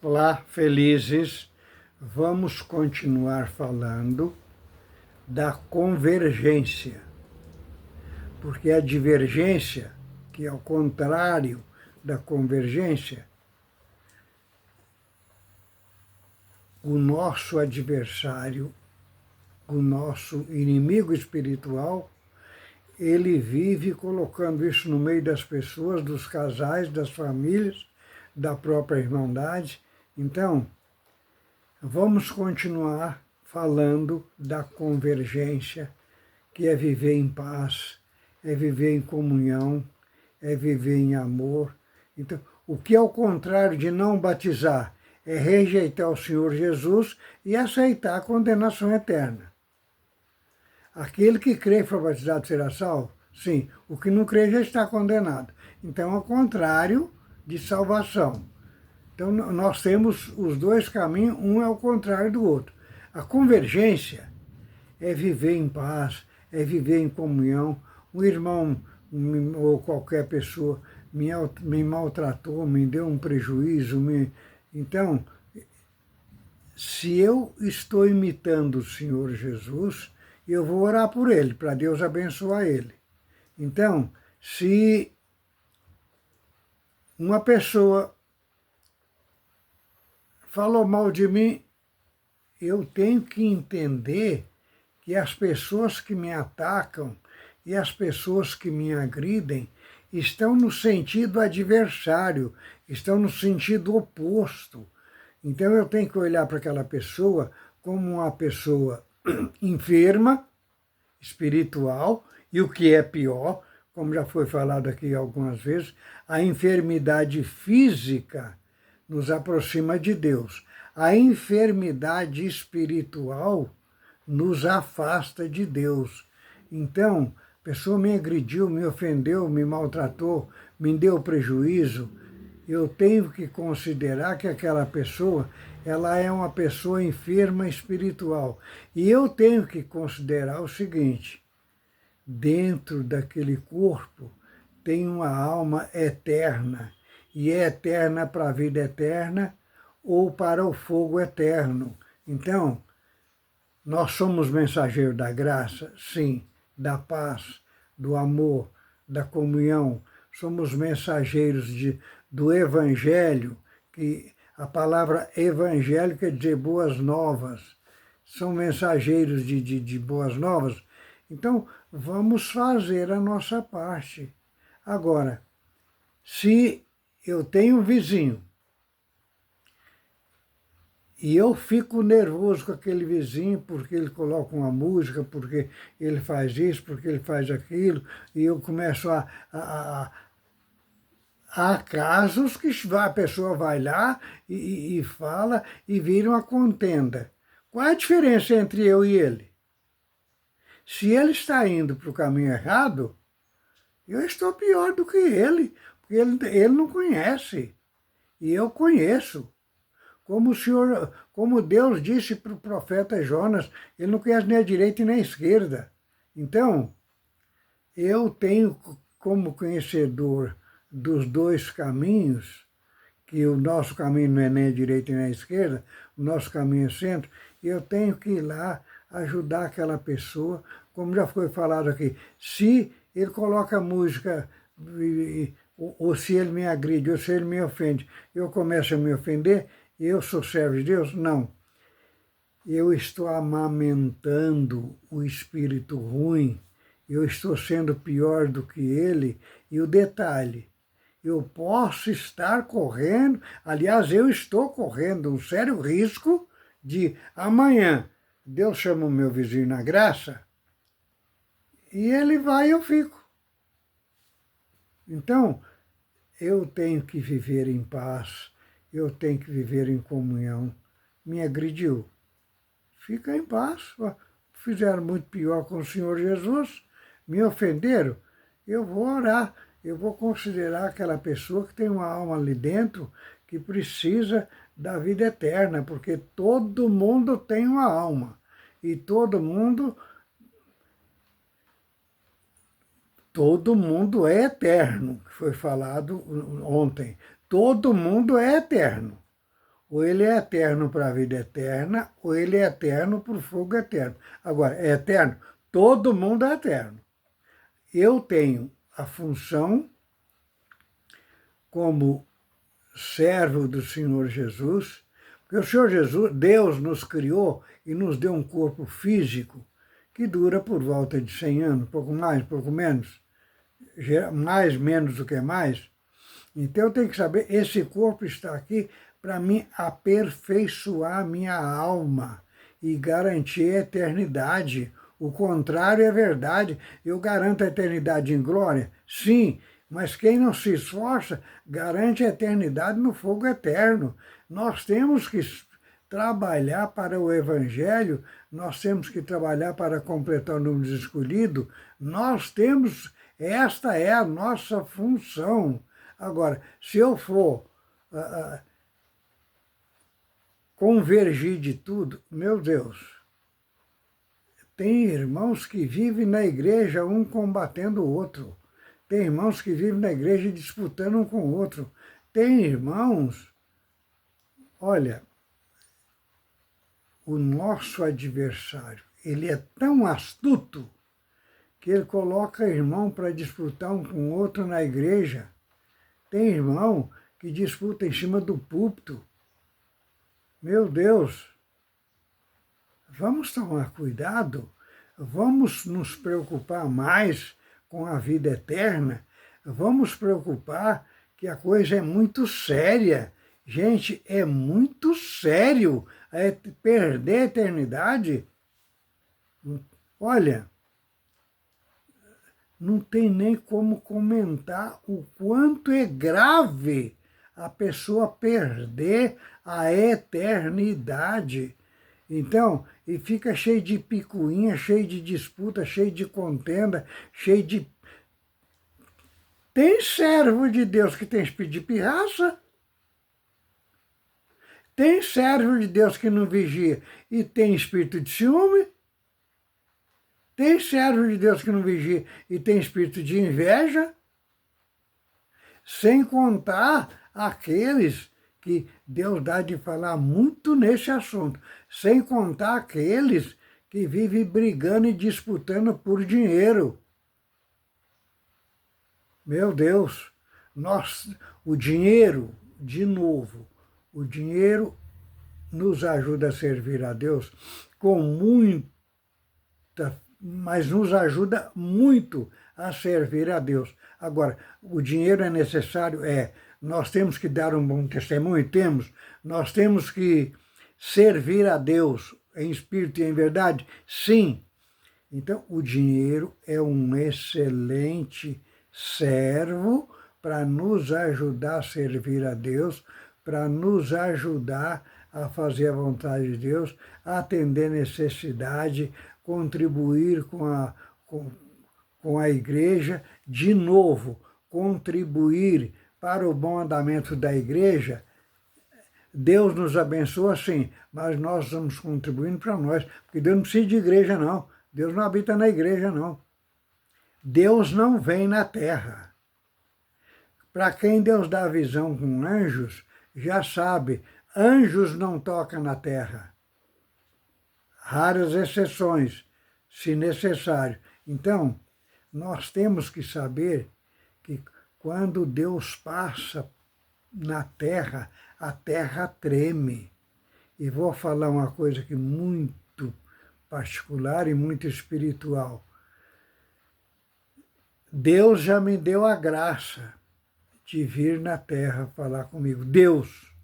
Olá, felizes. Vamos continuar falando da convergência, porque a divergência, que é o contrário da convergência, o nosso adversário, o nosso inimigo espiritual, ele vive colocando isso no meio das pessoas, dos casais, das famílias, da própria irmandade. Então, vamos continuar falando da convergência, que é viver em paz, é viver em comunhão, é viver em amor. Então, o que é o contrário de não batizar? É rejeitar o Senhor Jesus e aceitar a condenação eterna. Aquele que crê e for batizado será salvo? Sim. O que não crê já está condenado. Então, é o contrário de salvação. Então, nós temos os dois caminhos, um é o contrário do outro. A convergência é viver em paz, é viver em comunhão. Um irmão ou qualquer pessoa me maltratou, me deu um prejuízo. Então, se eu estou imitando o Senhor Jesus, eu vou orar por ele, para Deus abençoar ele. Então, se uma pessoa falou mal de mim, eu tenho que entender que as pessoas que me atacam e as pessoas que me agridem estão no sentido adversário, estão no sentido oposto. Então eu tenho que olhar para aquela pessoa como uma pessoa enferma, espiritual, e o que é pior, como já foi falado aqui algumas vezes, a enfermidade física nos aproxima de Deus. A enfermidade espiritual nos afasta de Deus. Então, a pessoa me agrediu, me ofendeu, me maltratou, me deu prejuízo, eu tenho que considerar que aquela pessoa, ela é uma pessoa enferma espiritual. E eu tenho que considerar o seguinte: dentro daquele corpo tem uma alma eterna, e é eterna para a vida eterna ou para o fogo eterno. Então, nós somos mensageiros da graça? Sim. Da paz, do amor, da comunhão. Somos mensageiros do Evangelho, que a palavra evangelho quer dizer boas novas. São mensageiros de boas novas. Então, vamos fazer a nossa parte. Agora, se eu tenho um vizinho e eu fico nervoso com aquele vizinho porque ele coloca uma música, porque ele faz isso, porque ele faz aquilo, e eu começo há casos que a pessoa vai lá e fala e vira uma contenda. Qual é a diferença entre eu e ele? Se ele está indo para o caminho errado, eu estou pior do que ele, porque ele não conhece, e eu conheço. Como Deus disse para o profeta Jonas, ele não conhece nem a direita e nem a esquerda. Então, eu tenho como conhecedor dos dois caminhos, que o nosso caminho não é nem a direita nem a esquerda, o nosso caminho é o centro, e eu tenho que ir lá ajudar aquela pessoa, como já foi falado aqui. Se ele coloca música, ou se ele me agride, ou se ele me ofende, eu começo a me ofender, eu sou servo de Deus? Não. Eu estou amamentando o espírito ruim, eu estou sendo pior do que ele, e o detalhe, eu posso estar correndo, aliás, eu estou correndo um sério risco de amanhã Deus chama o meu vizinho na graça e ele vai e eu fico. Então, eu tenho que viver em paz, eu tenho que viver em comunhão. Me agrediu. Fica em paz. Fizeram muito pior com o Senhor Jesus, me ofenderam. Eu vou orar, eu vou considerar aquela pessoa que tem uma alma ali dentro que precisa da vida eterna, porque todo mundo tem uma alma. E todo mundo é eterno, que foi falado ontem. Todo mundo é eterno. Ou ele é eterno para a vida eterna, ou ele é eterno para o fogo eterno. Agora, é eterno? Todo mundo é eterno. Eu tenho a função como servo do Senhor Jesus, porque o Senhor Jesus, Deus nos criou e nos deu um corpo físico que dura por volta de 100 anos, pouco mais, pouco menos, mais, menos do que mais. Então eu tenho que saber, esse corpo está aqui para mim aperfeiçoar a minha alma e garantir a eternidade. O contrário é verdade. Eu garanto a eternidade em glória? Sim, mas quem não se esforça garante a eternidade no fogo eterno. Nós temos que trabalhar para o Evangelho, nós temos que trabalhar para completar o número escolhido, esta é a nossa função. Agora, se eu for convergir de tudo, meu Deus, tem irmãos que vivem na igreja um combatendo o outro. Tem irmãos que vivem na igreja disputando um com o outro. Tem irmãos, olha, o nosso adversário, ele é tão astuto que ele coloca irmão para disputar um com o outro na igreja. Tem irmão que disputa em cima do púlpito. Meu Deus, vamos tomar cuidado, vamos nos preocupar mais com a vida eterna, vamos preocupar que a coisa é muito séria. Gente, é muito sério perder a eternidade. Olha, não tem nem como comentar o quanto é grave a pessoa perder a eternidade. Então, e fica cheio de picuinha, cheio de disputa, cheio de contenda, cheio de... Tem servo de Deus que tem espírito de pirraça. Tem servo de Deus que não vigia e tem espírito de ciúme. Tem servo de Deus que não vigia e tem espírito de inveja. Sem contar aqueles que Deus dá de falar muito nesse assunto, sem contar aqueles que vivem brigando e disputando por dinheiro. Meu Deus, o dinheiro, de novo, o dinheiro nos ajuda a servir a Deus com mas nos ajuda muito a servir a Deus. Agora, o dinheiro é necessário? Nós temos que dar um bom testemunho? Temos. Nós temos que servir a Deus em espírito e em verdade? Sim. Então, o dinheiro é um excelente servo para nos ajudar a servir a Deus, para nos ajudar a fazer a vontade de Deus, a atender necessidade, contribuir com a igreja, de novo, contribuir para o bom andamento da igreja. Deus nos abençoa, sim, mas nós estamos contribuindo para nós, porque Deus não precisa de igreja, não. Deus não habita na igreja, não. Deus não vem na terra. Para quem Deus dá visão com anjos, já sabe, anjos não tocam na terra. Raras exceções, se necessário. Então, nós temos que saber que quando Deus passa na terra, a terra treme. E vou falar uma coisa que muito particular e muito espiritual. Deus já me deu a graça de vir na terra falar comigo. Deus,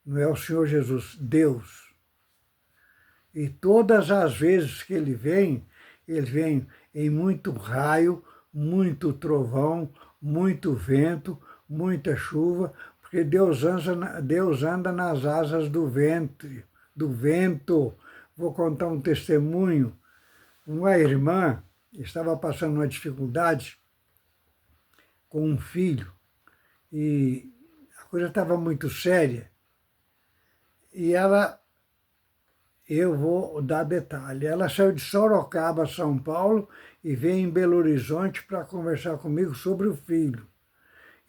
não é o Senhor Jesus, Deus. E todas as vezes que ele vem em muito raio, muito trovão, muito vento, muita chuva, porque Deus anda nas asas do vento. Vou contar um testemunho. Uma irmã estava passando uma dificuldade com um filho e a coisa estava muito séria. E eu vou dar detalhe, ela saiu de Sorocaba, São Paulo, e veio em Belo Horizonte para conversar comigo sobre o filho.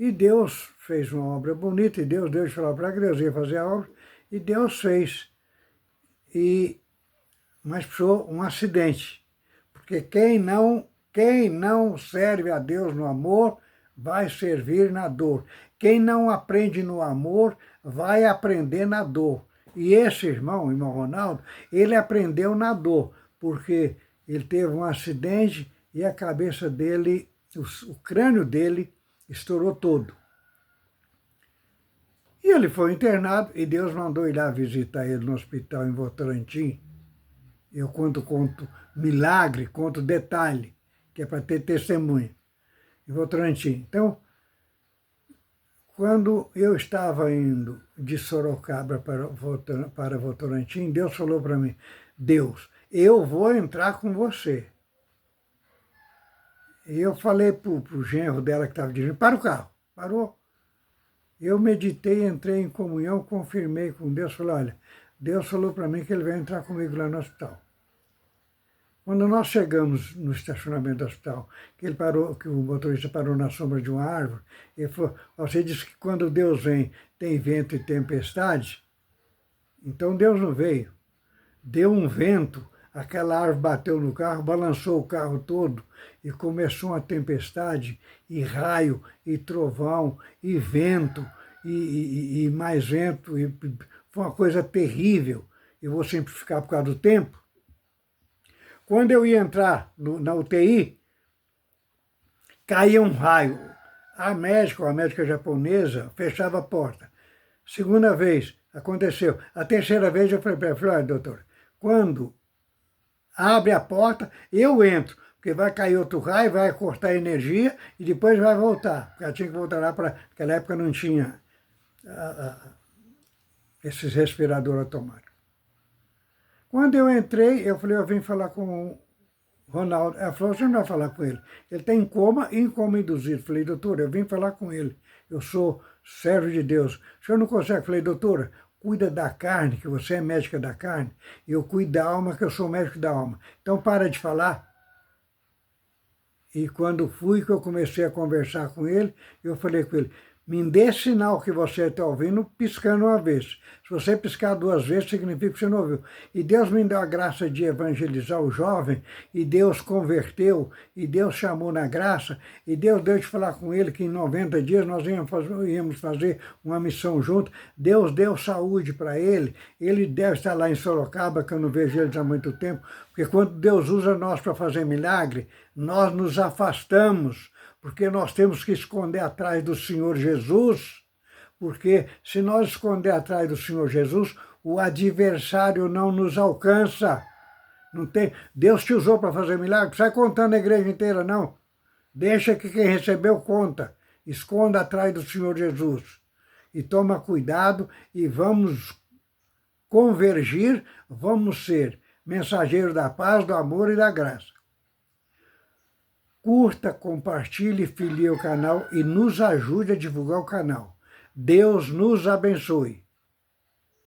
E Deus fez uma obra bonita, e Deus deu de falar para que Deus ia fazer a obra, e Deus fez. Mas precisou um acidente, porque quem não serve a Deus no amor, vai servir na dor. Quem não aprende no amor, vai aprender na dor. E esse irmão Ronaldo, ele aprendeu na dor, porque ele teve um acidente e a cabeça dele, o crânio dele, estourou todo. E ele foi internado e Deus mandou ir lá visitar ele no hospital em Votorantim. Eu conto milagre, conto detalhe, que é para ter testemunha, em Votorantim. Então, quando eu estava indo de Sorocaba para Votorantim, Deus falou para mim, Deus, eu vou entrar com você. E eu falei para o genro dela que estava dirigindo, para o carro, parou. Eu meditei, entrei em comunhão, confirmei com Deus, falei, olha, Deus falou para mim que ele vai entrar comigo lá no hospital. Quando nós chegamos no estacionamento do hospital, que o motorista parou na sombra de uma árvore, ele falou, você disse que quando Deus vem tem vento e tempestade? Então Deus não veio. Deu um vento, aquela árvore bateu no carro, balançou o carro todo e começou uma tempestade, e raio, e trovão, e vento, e mais vento. E foi uma coisa terrível. Eu vou simplificar por causa do tempo. Quando eu ia entrar na UTI, caía um raio. A médica japonesa, fechava a porta. Segunda vez, aconteceu. A terceira vez eu falei para ela, olha, doutor, quando abre a porta, eu entro, porque vai cair outro raio, vai cortar a energia e depois vai voltar. Porque ela tinha que voltar lá para... Naquela época não tinha esses respiradores automáticos. Quando eu entrei, eu falei, eu vim falar com o Ronaldo. Ela falou, você não vai falar com ele. Ele está em coma induzido. Falei, doutora, eu vim falar com ele. Eu sou servo de Deus. O senhor não consegue? Falei, doutora, cuida da carne, que você é médica da carne. E eu cuido da alma, que eu sou médico da alma. Então, para de falar. E quando fui, que eu comecei a conversar com ele, eu falei com ele, me dê sinal que você está ouvindo, piscando uma vez. Se você piscar duas vezes, significa que você não ouviu. E Deus me deu a graça de evangelizar o jovem, e Deus converteu, e Deus chamou na graça, e Deus deu de falar com ele que em 90 dias nós íamos fazer uma missão junto. Deus deu saúde para ele. Ele deve estar lá em Sorocaba, que eu não vejo ele há muito tempo, porque quando Deus usa nós para fazer milagre, nós nos afastamos, porque nós temos que esconder atrás do Senhor Jesus, porque se nós esconder atrás do Senhor Jesus, o adversário não nos alcança. Não tem, Deus te usou para fazer milagre, não sai contando a igreja inteira, não. Deixa que quem recebeu conta. Esconda atrás do Senhor Jesus. E toma cuidado e vamos convergir, vamos ser mensageiros da paz, do amor e da graça. Curta, compartilhe, filie o canal e nos ajude a divulgar o canal. Deus nos abençoe.